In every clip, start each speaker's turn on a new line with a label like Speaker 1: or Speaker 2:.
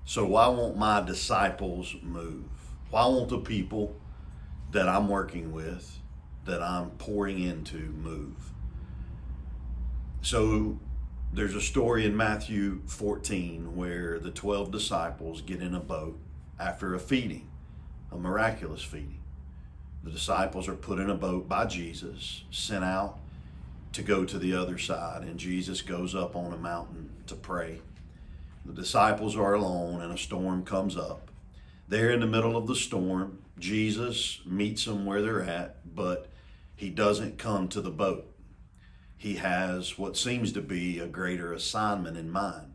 Speaker 1: So why won't my disciples move? Why won't the people that I'm working with, that I'm pouring into, move? So there's a story in Matthew 14 where the 12 disciples get in a boat after a feeding, a miraculous feeding. The disciples are put in a boat by Jesus, sent out to go to the other side, and Jesus goes up on a mountain to pray. The disciples are alone and a storm comes up. They're in the middle of the storm. Jesus meets them where they're at, but he doesn't come to the boat. He has what seems to be a greater assignment in mind,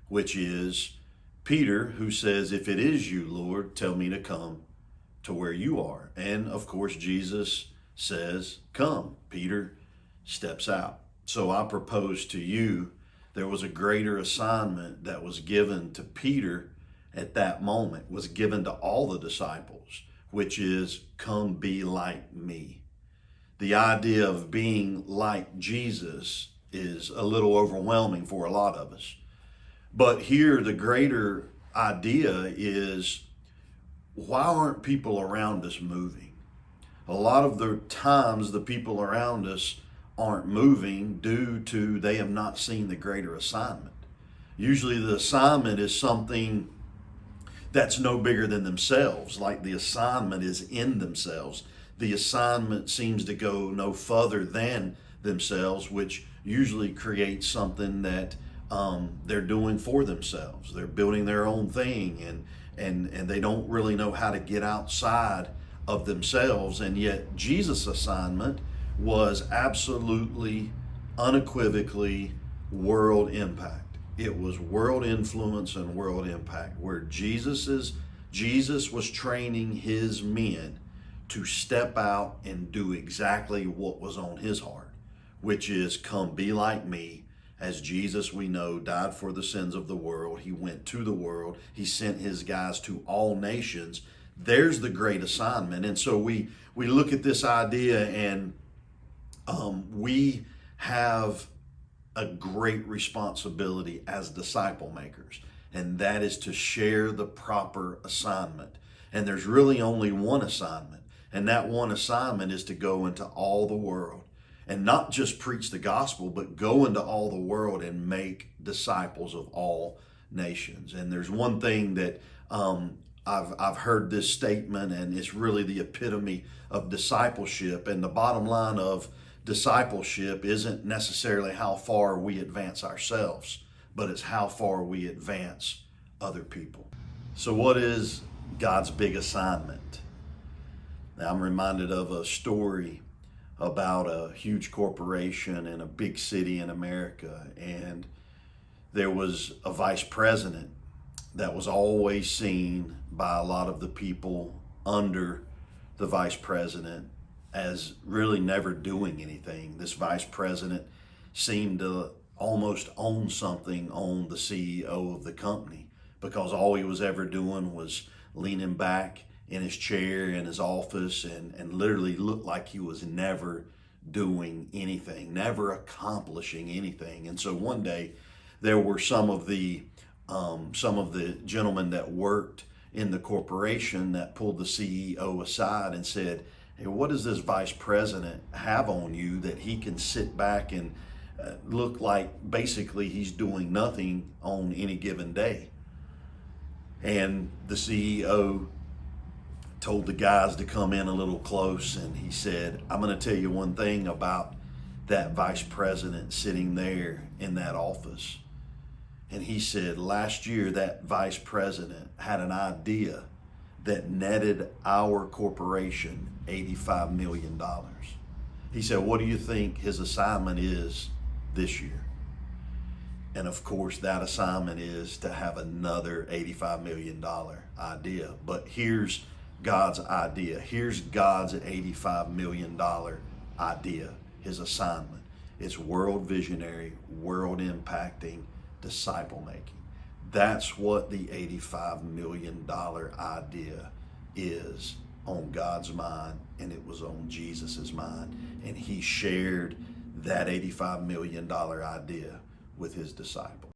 Speaker 1: which is Peter, who says, "If it is you, Lord, tell me to come to where you are." And of course, Jesus says, "Come." Peter steps out. So I propose to you, there was a greater assignment that was given to Peter at that moment, was given to all the disciples, which is, come be like me. The idea of being like Jesus is a little overwhelming for a lot of us. But here, the greater idea is, why aren't people around us moving? A lot of the times, the people around us aren't moving due to they have not seen the greater assignment. Usually the assignment is something that's no bigger than themselves, like the assignment is in themselves. The assignment seems to go no further than themselves, which usually creates something that they're doing for themselves. They're building their own thing, and they don't really know how to get outside of themselves. And yet Jesus' assignment was absolutely, unequivocally world impact. It was world influence and world impact, where Jesus was training his men to step out and do exactly what was on his heart, which is, come be like me. As Jesus, we know, died for the sins of the world. He went to the world. He sent his guys to all nations. There's the great assignment. And so we look at this idea, and we have a great responsibility as disciple makers, and that is to share the proper assignment. And there's really only one assignment, and that one assignment is to go into all the world and not just preach the gospel, but go into all the world and make disciples of all nations. And there's one thing that I've heard this statement, and it's really the epitome of discipleship. And the bottom line of discipleship isn't necessarily how far we advance ourselves, but it's how far we advance other people. So what is God's big assignment? Now, I'm reminded of a story about a huge corporation in a big city in America, and there was a vice president that was always seen by a lot of the people under the vice president as really never doing anything. This vice president seemed to almost own something on the CEO of the company, because all he was ever doing was leaning back in his chair in his office and literally looked like he was never doing anything, never accomplishing anything. And so one day there were some of the gentlemen that worked in the corporation that pulled the CEO aside and said, "Hey, what does this vice president have on you that he can sit back and look like basically he's doing nothing on any given day?" And the CEO told the guys to come in a little close, and he said, "I'm going to tell you one thing about that vice president sitting there in that office." And he said, last year that vice president had an idea that netted our corporation $85 million. He said, "What do you think his assignment is this year?" And of course, that assignment is to have another $85 million idea. But here's God's idea. Here's God's $85 million idea, his assignment. It's world visionary, world impacting, disciple making. That's what the $85 million idea is on God's mind, and it was on Jesus's mind. And he shared that $85 million idea with his disciples.